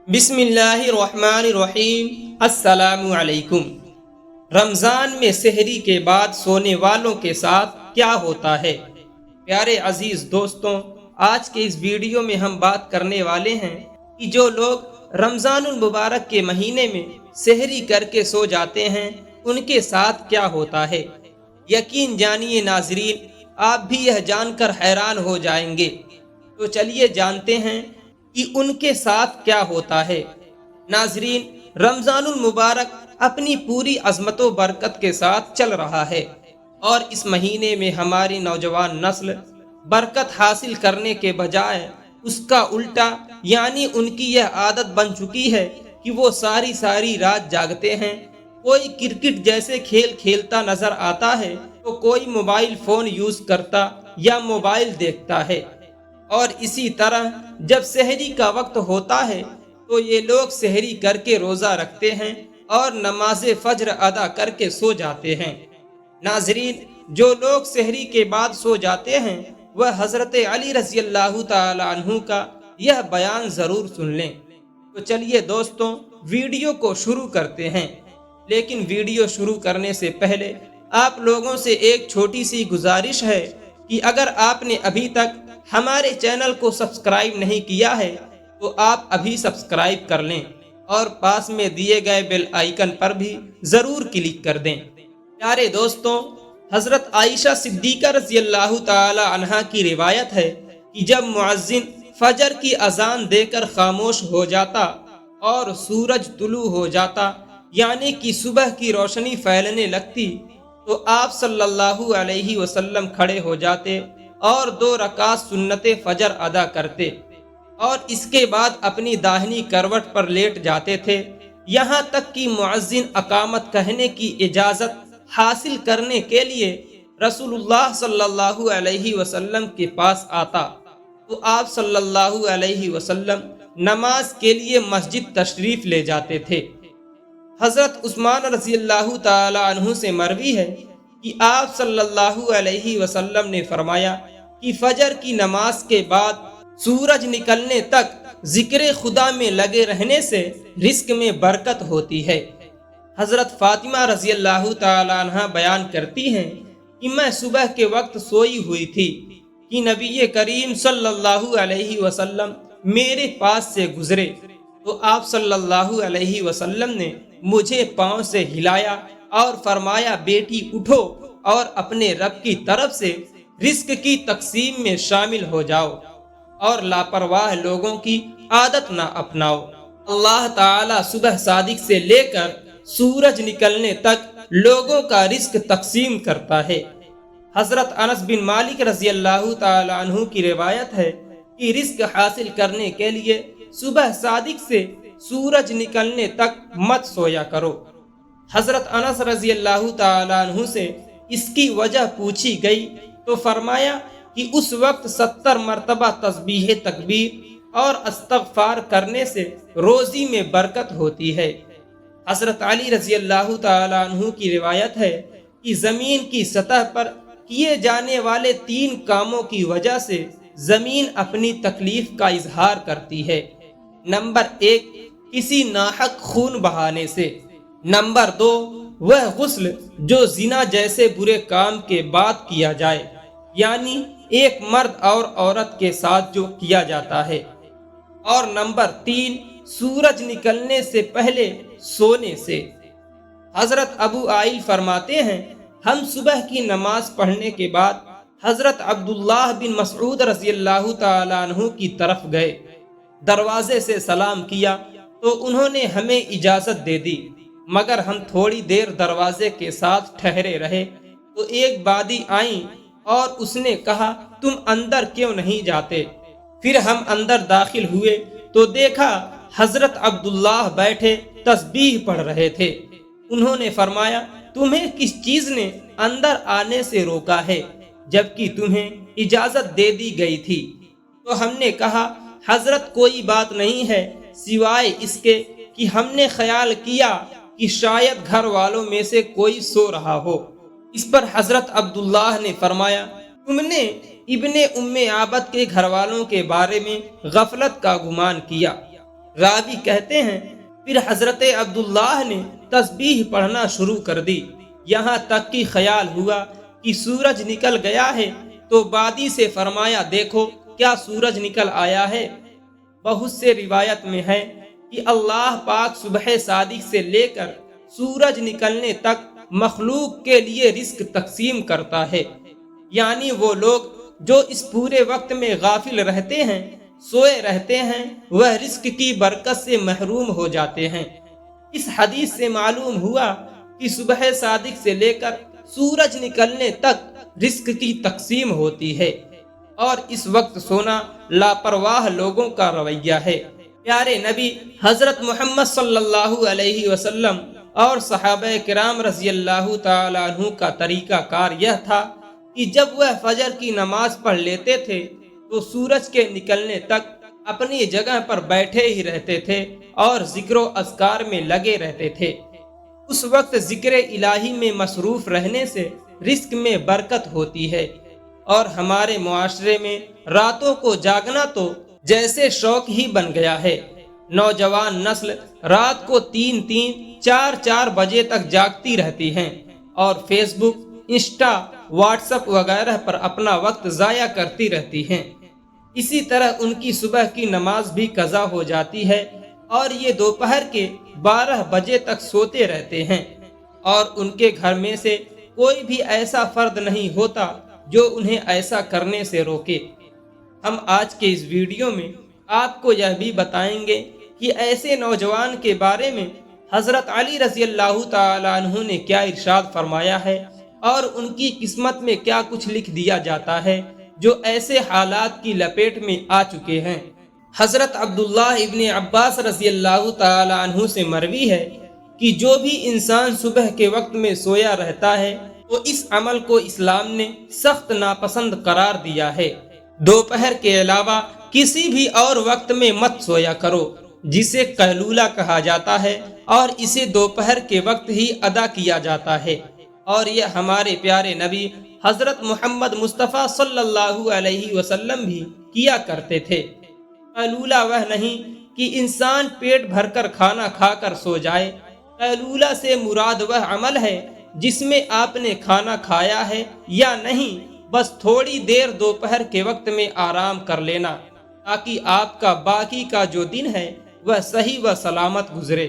بسم اللہ الرحمن الرحیم۔ السلام علیکم۔ رمضان میں سحری کے بعد سونے والوں کے ساتھ کیا ہوتا ہے؟ پیارے عزیز دوستوں، آج کے اس ویڈیو میں ہم بات کرنے والے ہیں کہ جو لوگ رمضان المبارک کے مہینے میں سحری کر کے سو جاتے ہیں ان کے ساتھ کیا ہوتا ہے۔ یقین جانیے ناظرین، آپ بھی یہ جان کر حیران ہو جائیں گے۔ تو چلیے جانتے ہیں کہ ان کے ساتھ کیا ہوتا ہے۔ ناظرین، رمضان المبارک اپنی پوری عظمت و برکت کے ساتھ چل رہا ہے، اور اس مہینے میں ہماری نوجوان نسل برکت حاصل کرنے کے بجائے اس کا الٹا، یعنی ان کی یہ عادت بن چکی ہے کہ وہ ساری رات جاگتے ہیں۔ کوئی کرکٹ جیسے کھیل کھیلتا نظر آتا ہے تو کوئی موبائل فون یوز کرتا یا موبائل دیکھتا ہے، اور اسی طرح جب سحری کا وقت ہوتا ہے تو یہ لوگ سحری کر کے روزہ رکھتے ہیں اور نماز فجر ادا کر کے سو جاتے ہیں۔ ناظرین، جو لوگ سحری کے بعد سو جاتے ہیں وہ حضرت علی رضی اللہ تعالی عنہ کا یہ بیان ضرور سن لیں۔ تو چلیے دوستوں، ویڈیو کو شروع کرتے ہیں، لیکن ویڈیو شروع کرنے سے پہلے آپ لوگوں سے ایک چھوٹی سی گزارش ہے کہ اگر آپ نے ابھی تک ہمارے چینل کو سبسکرائب نہیں کیا ہے تو آپ ابھی سبسکرائب کر لیں اور پاس میں دیے گئے بیل آئیکن پر بھی ضرور کلک کر دیں۔ پیارے دوستوں، حضرت عائشہ صدیقہ رضی اللہ تعالی عنہا کی روایت ہے کہ جب مؤذن فجر کی اذان دے کر خاموش ہو جاتا اور سورج طلوع ہو جاتا، یعنی کہ صبح کی روشنی پھیلنے لگتی، تو آپ صلی اللہ علیہ وسلم کھڑے ہو جاتے اور 2 رکعت سنت فجر ادا کرتے، اور اس کے بعد اپنی داہنی کروٹ پر لیٹ جاتے تھے، یہاں تک کہ مؤذن اقامت کہنے کی اجازت حاصل کرنے کے لیے رسول اللہ صلی اللہ علیہ وسلم کے پاس آتا، تو آپ صلی اللہ علیہ وسلم نماز کے لیے مسجد تشریف لے جاتے تھے۔ حضرت عثمان رضی اللہ تعالی عنہ سے مروی ہے کہ آپ صلی اللہ علیہ وسلم نے فرمایا کہ فجر کی نماز کے بعد سورج نکلنے تک ذکر خدا میں لگے رہنے سے رزق میں برکت ہوتی ہے۔ حضرت فاطمہ رضی اللہ تعالی عنہ بیان کرتی ہیں کہ میں صبح کے وقت سوئی ہوئی تھی کہ نبی کریم صلی اللہ علیہ وسلم میرے پاس سے گزرے، تو آپ صلی اللہ علیہ وسلم نے مجھے پاؤں سے ہلایا اور فرمایا، بیٹی اٹھو اور اپنے رب کی طرف سے رزق کی تقسیم میں شامل ہو جاؤ، اور لاپرواہ لوگوں کی عادت نہ اپناؤ۔ اللہ تعالی صبح صادق سے لے کر سورج نکلنے تک لوگوں کا رزق تقسیم کرتا ہے۔ حضرت انس بن مالک رضی اللہ تعالی عنہ کی روایت ہے کہ رزق حاصل کرنے کے لیے صبح صادق سے سورج نکلنے تک مت سویا کرو۔ حضرت انس رضی اللہ تعالی عنہ سے اس کی وجہ پوچھی گئی تو فرمایا کہ اس وقت 70 مرتبہ تسبیح تکبیر اور استغفار کرنے سے روزی میں برکت ہوتی ہے۔ حضرت علی رضی اللہ تعالی عنہ کی روایت ہے کہ زمین کی سطح پر کیے جانے والے 3 کاموں کی وجہ سے زمین اپنی تکلیف کا اظہار کرتی ہے۔ نمبر 1، کسی ناحق خون بہانے سے۔ نمبر 2، وہ غسل جو زنا جیسے برے کام کے بعد کیا جائے، یعنی ایک مرد اور عورت کے ساتھ جو کیا جاتا ہے۔ اور نمبر 3، سورج نکلنے سے پہلے سونے سے۔ حضرت ابو عائل فرماتے ہیں، ہم صبح کی نماز پڑھنے کے بعد حضرت عبداللہ بن مسعود رضی اللہ تعالی عنہ کی طرف گئے، دروازے سے سلام کیا تو انہوں نے ہمیں اجازت دے دی، مگر ہم تھوڑی دیر دروازے کے ساتھ ٹھہرے رہے تو ایک بادی آئیں اور اس نے کہا، تم اندر کیوں نہیں جاتے؟ پھر ہم اندر داخل ہوئے تو دیکھا حضرت عبداللہ بیٹھے تسبیح پڑھ رہے تھے۔ انہوں نے فرمایا، تمہیں کس چیز نے اندر آنے سے روکا ہے جبکہ تمہیں اجازت دے دی گئی تھی؟ تو ہم نے کہا، حضرت کوئی بات نہیں ہے سوائے اس کے کہ ہم نے خیال کیا کہ شاید گھر والوں میں سے کوئی سو رہا ہو۔ اس پر حضرت عبداللہ نے فرمایا، تم نے ابن عابد کے گھر والوں کے بارے میں غفلت کا گمان کیا۔ راوی کہتے ہیں پھر حضرت عبداللہ نے تسبیح پڑھنا شروع کر دی، یہاں تک کہ خیال ہوا کہ سورج نکل گیا ہے، تو بادی سے فرمایا دیکھو کیا سورج نکل آیا ہے۔ بہت سے روایت میں ہے کہ اللہ پاک صبح صادق سے لے کر سورج نکلنے تک مخلوق کے لیے رزق تقسیم کرتا ہے، یعنی وہ لوگ جو اس پورے وقت میں غافل رہتے ہیں، سوئے رہتے ہیں، وہ رزق کی برکت سے محروم ہو جاتے ہیں۔ اس حدیث سے معلوم ہوا کہ صبح صادق سے لے کر سورج نکلنے تک رزق کی تقسیم ہوتی ہے، اور اس وقت سونا لاپرواہ لوگوں کا رویہ ہے۔ پیارے نبی حضرت محمد صلی اللہ علیہ وسلم اور صحابہ کرام رضی اللہ تعالیٰ عنہ کا طریقہ کار یہ تھا کہ جب وہ فجر کی نماز پڑھ لیتے تھے تو سورج کے نکلنے تک اپنی جگہ پر بیٹھے ہی رہتے تھے اور ذکر و اذکار میں لگے رہتے تھے۔ اس وقت ذکر الہی میں مصروف رہنے سے رزق میں برکت ہوتی ہے، اور ہمارے معاشرے میں راتوں کو جاگنا تو جیسے شوق ہی بن گیا ہے۔ نوجوان نسل رات کو 3-4 بجے تک جاگتی رہتی ہیں اور فیس بک، انسٹا، واٹس ایپ وغیرہ پر اپنا وقت ضائع کرتی رہتی ہیں۔ اسی طرح ان کی صبح کی نماز بھی قضا ہو جاتی ہے اور یہ دوپہر کے 12 بجے تک سوتے رہتے ہیں، اور ان کے گھر میں سے کوئی بھی ایسا فرد نہیں ہوتا جو انہیں ایسا کرنے سے روکے۔ ہم آج کے اس ویڈیو میں آپ کو یہ بھی بتائیں گے کہ ایسے نوجوان کے بارے میں حضرت علی رضی اللہ تعالیٰ عنہ نے کیا ارشاد فرمایا ہے، اور ان کی قسمت میں کیا کچھ لکھ دیا جاتا ہے جو ایسے حالات کی لپیٹ میں آ چکے ہیں۔ حضرت عبداللہ ابن عباس رضی اللہ تعالیٰ عنہ سے مروی ہے کہ جو بھی انسان صبح کے وقت میں سویا رہتا ہے تو اس عمل کو اسلام نے سخت ناپسند قرار دیا ہے۔ دوپہر کے علاوہ کسی بھی اور وقت میں مت سویا کرو، جسے قیلولہ کہا جاتا ہے، اور اسے دوپہر کے وقت ہی ادا کیا جاتا ہے، اور یہ ہمارے پیارے نبی حضرت محمد مصطفیٰ صلی اللہ علیہ وسلم بھی کیا کرتے تھے۔ قیلولہ وہ نہیں کہ انسان پیٹ بھر کر کھانا کھا کر سو جائے۔ قیلولہ سے مراد وہ عمل ہے جس میں آپ نے کھانا کھایا ہے یا نہیں، بس تھوڑی دیر دوپہر کے وقت میں آرام کر لینا، تاکہ آپ کا باقی کا جو دن ہے وہ صحیح و سلامت گزرے،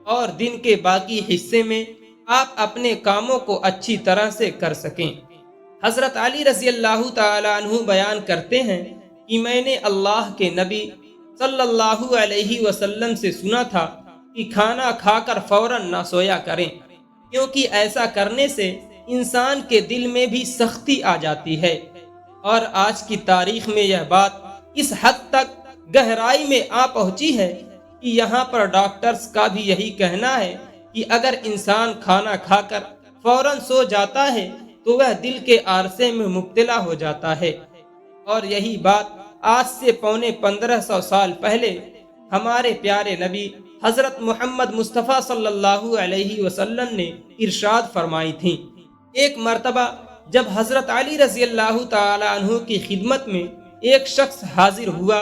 اور دن کے باقی حصے میں آپ اپنے کاموں کو اچھی طرح سے کر سکیں۔ حضرت علی رضی اللہ تعالیٰ عنہ بیان کرتے ہیں کہ میں نے اللہ کے نبی صلی اللہ علیہ وسلم سے سنا تھا کہ کھانا کھا کر فوراً نہ سویا کریں، کیونکہ ایسا کرنے سے انسان کے دل میں بھی سختی آ جاتی ہے، اور آج کی تاریخ میں یہ بات اس حد تک گہرائی میں آ پہنچی ہے کہ یہاں پر ڈاکٹرز کا بھی یہی کہنا ہے کہ اگر انسان کھانا کھا کر فوراً سو جاتا ہے تو وہ دل کے عارضے میں مبتلا ہو جاتا ہے، اور یہی بات آج سے 1500 سال پہلے ہمارے پیارے نبی حضرت محمد مصطفیٰ صلی اللہ علیہ وسلم نے ارشاد فرمائی تھی۔ ایک مرتبہ جب حضرت علی رضی اللہ تعالی عنہ کی خدمت میں ایک شخص حاضر ہوا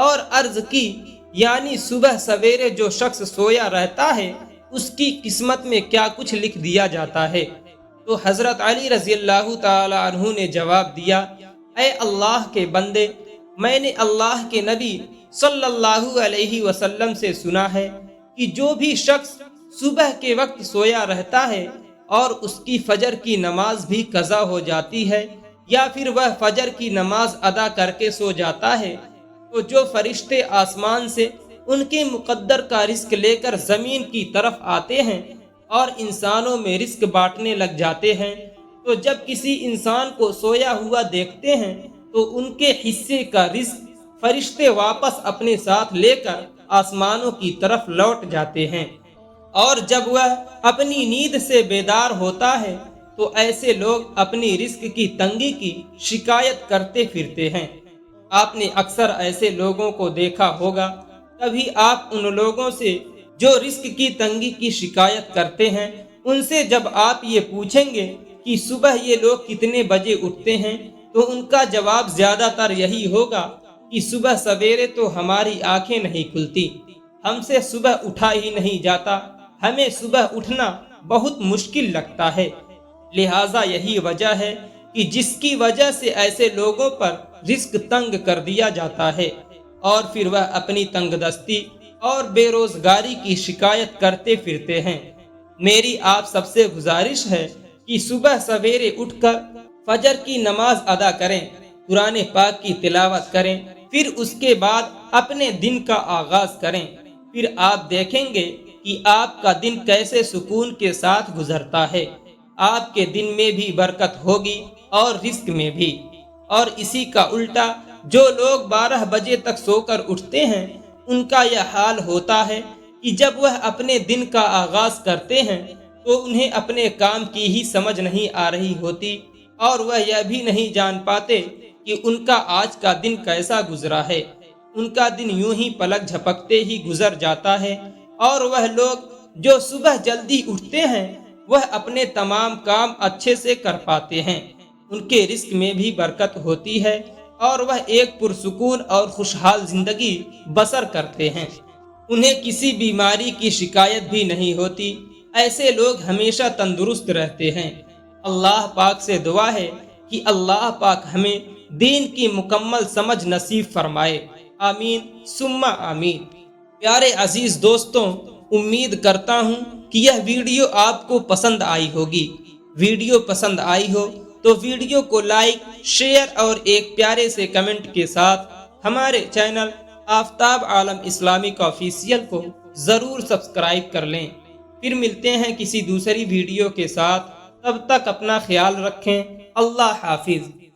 اور عرض کی، یعنی صبح سویرے جو شخص سویا رہتا ہے اس کی قسمت میں کیا کچھ لکھ دیا جاتا ہے، تو حضرت علی رضی اللہ تعالی عنہ نے جواب دیا، اے اللہ کے بندے، میں نے اللہ کے نبی صلی اللہ علیہ وسلم سے سنا ہے کہ جو بھی شخص صبح کے وقت سویا رہتا ہے اور اس کی فجر کی نماز بھی قضا ہو جاتی ہے، یا پھر وہ فجر کی نماز ادا کر کے سو جاتا ہے، تو جو فرشتے آسمان سے ان کے مقدر کا رزق لے کر زمین کی طرف آتے ہیں اور انسانوں میں رزق بانٹنے لگ جاتے ہیں، تو جب کسی انسان کو سویا ہوا دیکھتے ہیں تو ان کے حصے کا رزق فرشتے واپس اپنے ساتھ لے کر آسمانوں کی طرف لوٹ جاتے ہیں، اور جب وہ اپنی نیند سے بیدار ہوتا ہے تو ایسے لوگ اپنی رزق کی تنگی کی شکایت کرتے پھرتے ہیں۔ آپ نے اکثر ایسے لوگوں کو دیکھا ہوگا، کبھی آپ ان لوگوں سے جو رزق کی تنگی کی شکایت کرتے ہیں ان سے جب آپ یہ پوچھیں گے کہ صبح یہ لوگ کتنے بجے اٹھتے ہیں تو ان کا جواب زیادہ تر یہی ہوگا کہ صبح سویرے تو ہماری آنکھیں نہیں کھلتی، ہم سے صبح اٹھا ہی نہیں جاتا، ہمیں صبح اٹھنا بہت مشکل لگتا ہے۔ لہٰذا یہی وجہ ہے کہ جس کی وجہ سے ایسے لوگوں پر رزق تنگ کر دیا جاتا ہے، اور پھر وہ اپنی تنگ دستی اور بے روزگاری کی شکایت کرتے پھرتے ہیں۔ میری آپ سب سے گزارش ہے کہ صبح سویرے اٹھ کر فجر کی نماز ادا کریں، قرآن پاک کی تلاوت کریں، پھر اس کے بعد اپنے دن کا آغاز کریں۔ پھر آپ دیکھیں گے کہ آپ کا دن کیسے سکون کے ساتھ گزرتا ہے۔ آپ کے دن میں بھی برکت ہوگی اور رزق میں بھی۔ اور اسی کا الٹا جو لوگ 12 بجے تک سو کر اٹھتے ہیں، ان کا یہ حال ہوتا ہے کہ جب وہ اپنے دن کا آغاز کرتے ہیں تو انہیں اپنے کام کی ہی سمجھ نہیں آ رہی ہوتی، اور وہ یہ بھی نہیں جان پاتے کہ ان کا آج کا دن کیسا گزرا ہے۔ ان کا دن یوں ہی پلک جھپکتے ہی گزر جاتا ہے، اور وہ لوگ جو صبح جلدی اٹھتے ہیں وہ اپنے تمام کام اچھے سے کر پاتے ہیں، ان کے رزق میں بھی برکت ہوتی ہے، اور وہ ایک پرسکون اور خوشحال زندگی بسر کرتے ہیں۔ انہیں کسی بیماری کی شکایت بھی نہیں ہوتی۔ ایسے لوگ ہمیشہ تندرست رہتے ہیں۔ اللہ پاک سے دعا ہے کہ اللہ پاک ہمیں دین کی مکمل سمجھ نصیب فرمائے، آمین ثم آمین۔ پیارے عزیز دوستوں، امید کرتا ہوں کہ یہ ویڈیو آپ کو پسند آئی ہوگی۔ ویڈیو پسند آئی ہو تو ویڈیو کو لائک، شیئر اور ایک پیارے سے کمنٹ کے ساتھ ہمارے channel Aftab Alam Islamic official کو ضرور سبسکرائب کر لیں۔ پھر ملتے ہیں کسی دوسری ویڈیو کے ساتھ، تب تک اپنا خیال رکھیں۔ اللہ حافظ۔